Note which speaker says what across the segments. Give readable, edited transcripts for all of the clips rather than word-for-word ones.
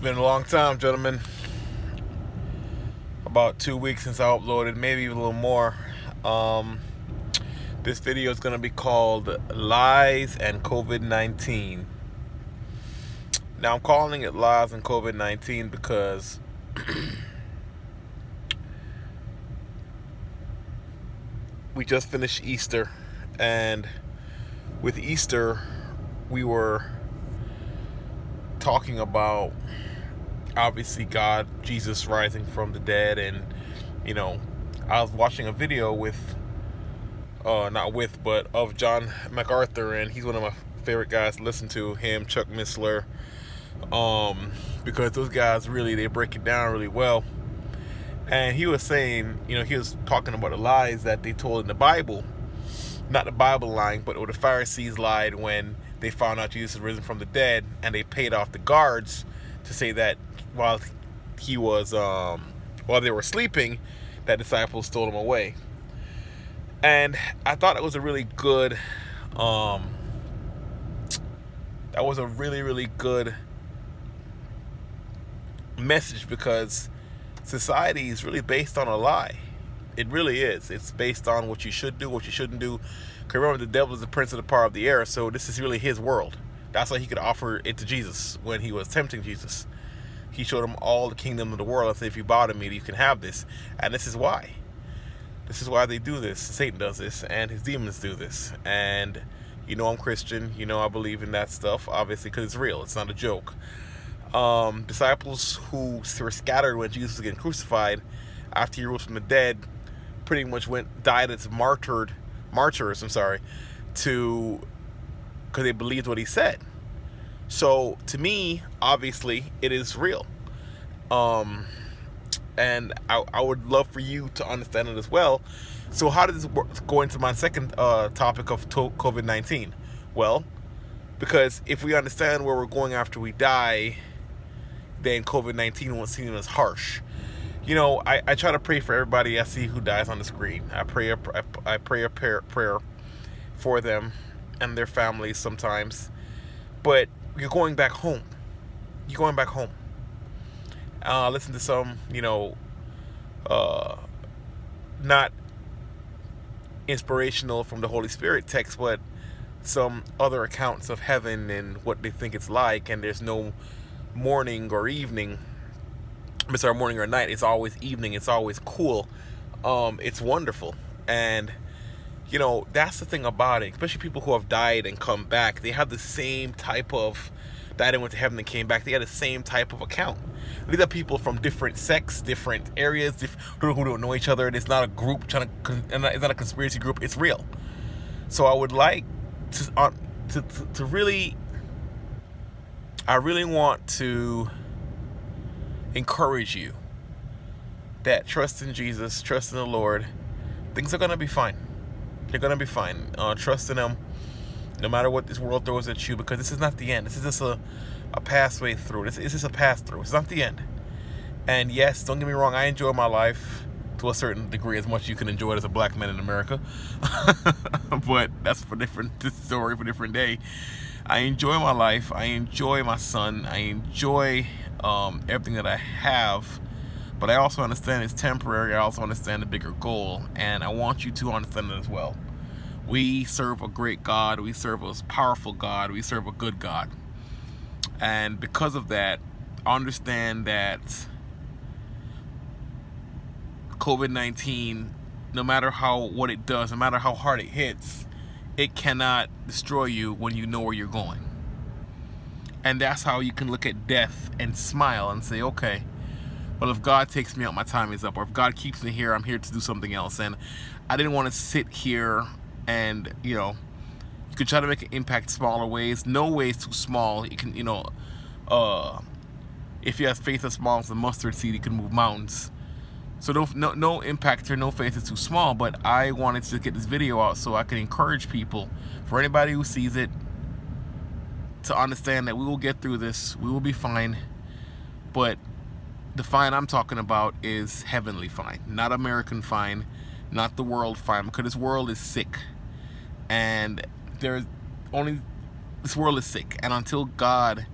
Speaker 1: been a long time, gentlemen. About 2 weeks since I uploaded, maybe even a little more. Um, this video is going to be called Lies and COVID-19. Now, I'm calling it Lies and COVID-19 because we just finished Easter, and with Easter, we were talking about obviously God, Jesus rising from the dead, and I was watching a video with but of John MacArthur, and he's one of my favorite guys to listen to, him, Chuck Missler, because those guys really, they break it down really well. And he was saying, he was talking about the lies that they told in the Bible, not the Bible lying, but the Pharisees lied when they found out Jesus had risen from the dead, and they paid off the guards to say that while they were sleeping, that disciples stole him away. And I thought it was a really good really good message, because society is really based on a lie. It really is. It's based on what you should do, what you shouldn't do. Because remember, the devil is the prince of the power of the air, so this is really his world. That's why he could offer it to Jesus when he was tempting Jesus. He showed him all the kingdom of the world and said, if you bow to me, you can have this. And this is why. This is why they do this. Satan does this, and his demons do this. And I'm Christian. I believe in that stuff, obviously, because it's real. It's not a joke. Disciples who were scattered when Jesus was getting crucified after he rose from the dead pretty much died as martyrs, because they believed what he said. So to me, obviously, it is real. And I would love for you to understand it as well. So how does this go into my second topic of COVID-19? Well, because if we understand where we're going after we die, then COVID-19 won't seem as harsh. I try to pray for everybody I see who dies on the screen. I pray a prayer for them and their families sometimes. But you're going back home. Listen to some, not inspirational from the Holy Spirit text, but some other accounts of heaven and what they think it's like, and there's no morning or evening. Morning or night. It's always evening. It's always cool. It's wonderful. And that's the thing about it. Especially people who have died and come back. They have the same type of died and went to heaven and came back. They had the same type of account. These are people from different sects, different areas, who don't know each other. It's not a group it's not a conspiracy group. It's real. So I would like to really, I really want to encourage you that trust in Jesus, trust in the Lord. Things are going to be fine. They're going to be fine. Trust in Him no matter what this world throws at you, because this is not the end. This is just a pathway through. This is just a pass through. It's not the end. And yes, don't get me wrong, I enjoy my life to a certain degree, as much as you can enjoy it as a black man in America. But that's for different story, for a different day. I enjoy my life. I enjoy my son. I enjoy everything that I have. But I also understand it's temporary. I also understand the bigger goal. And I want you to understand it as well. We serve a great God. We serve a powerful God. We serve a good God. And because of that, understand that COVID-19, no matter what it does, no matter how hard it hits, it cannot destroy you when you know where you're going. And that's how you can look at death and smile and say, okay, well, if God takes me out, my time is up. Or if God keeps me here, I'm here to do something else. And I didn't want to sit here and, you could try to make an impact smaller ways. No way is too small. You can, if you have faith as small as a mustard seed, you can move mountains. So no impact or no faith is too small. But I wanted to get this video out so I can encourage people, for anybody who sees it, to understand that we will get through this. We will be fine. But the fine I'm talking about is heavenly fine, not American fine, not the world fine, because this world is sick. And this world is sick. And until God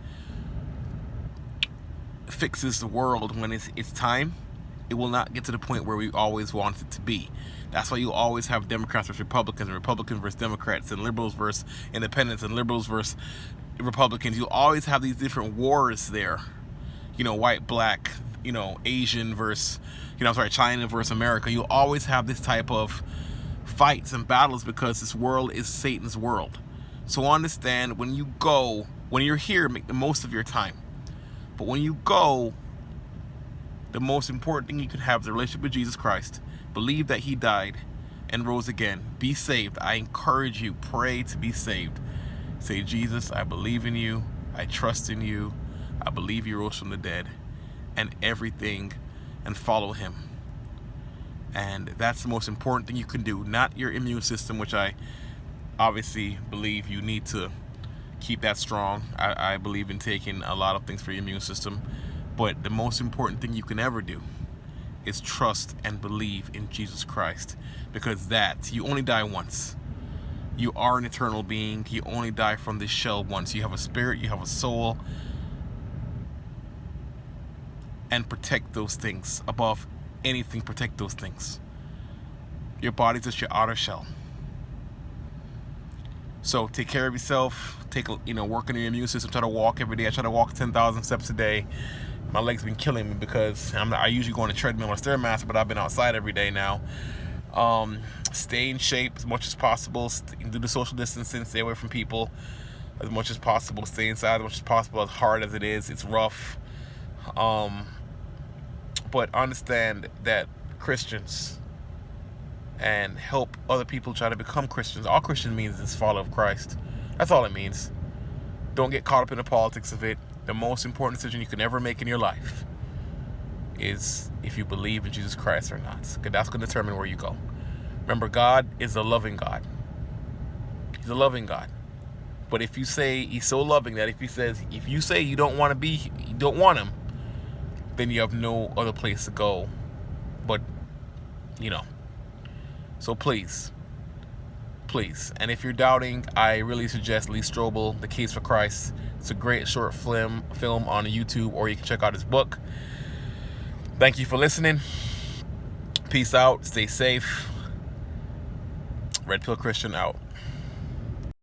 Speaker 1: fixes the world when it's time, it will not get to the point where we always want it to be. That's why you always have Democrats versus Republicans, and Republicans versus Democrats, and liberals versus independents, and liberals versus Republicans. You always have these different wars there. White, black, Asian versus, China versus America. You always have this type of fights and battles because this world is Satan's world. So understand, when you're here, make the most of your time. But when you go, the most important thing you can have is a relationship with Jesus Christ. Believe that he died and rose again. Be saved. I encourage you, pray to be saved. Say, Jesus, I believe in you. I trust in you. I believe you rose from the dead and everything, and follow him. And that's the most important thing you can do, not your immune system, which I obviously believe you need to keep that strong. I believe in taking a lot of things for your immune system. But the most important thing you can ever do is trust and believe in Jesus Christ, because you only die once. You are an eternal being. You only die from this shell once. You have a spirit, you have a soul, and protect those things. Above anything, protect those things. Your body's just your outer shell. So take care of yourself. Work on your immune system. Try to walk every day. I try to walk 10,000 steps a day. My legs been killing me because I usually go on a treadmill or Stairmaster, but I've been outside every day now. Stay in shape as much as possible. Do the social distancing. Stay away from people as much as possible. Stay inside as much as possible. As hard as it is, it's rough. But understand that Christians, and help other people try to become Christians. All Christian means is follower of Christ. That's all it means. Don't get caught up in the politics of it. The most important decision you can ever make in your life is if you believe in Jesus Christ or not. Because that's going to determine where you go. Remember, God is a loving God. He's a loving God. But if you say he's so loving that if you say you don't want him, then you have no other place to go. But, so please. And if you're doubting, I really suggest Lee Strobel, The Case for Christ. It's a great short film on YouTube, or you can check out his book. Thank you for listening. Peace out. Stay safe. Red Pill Christian out.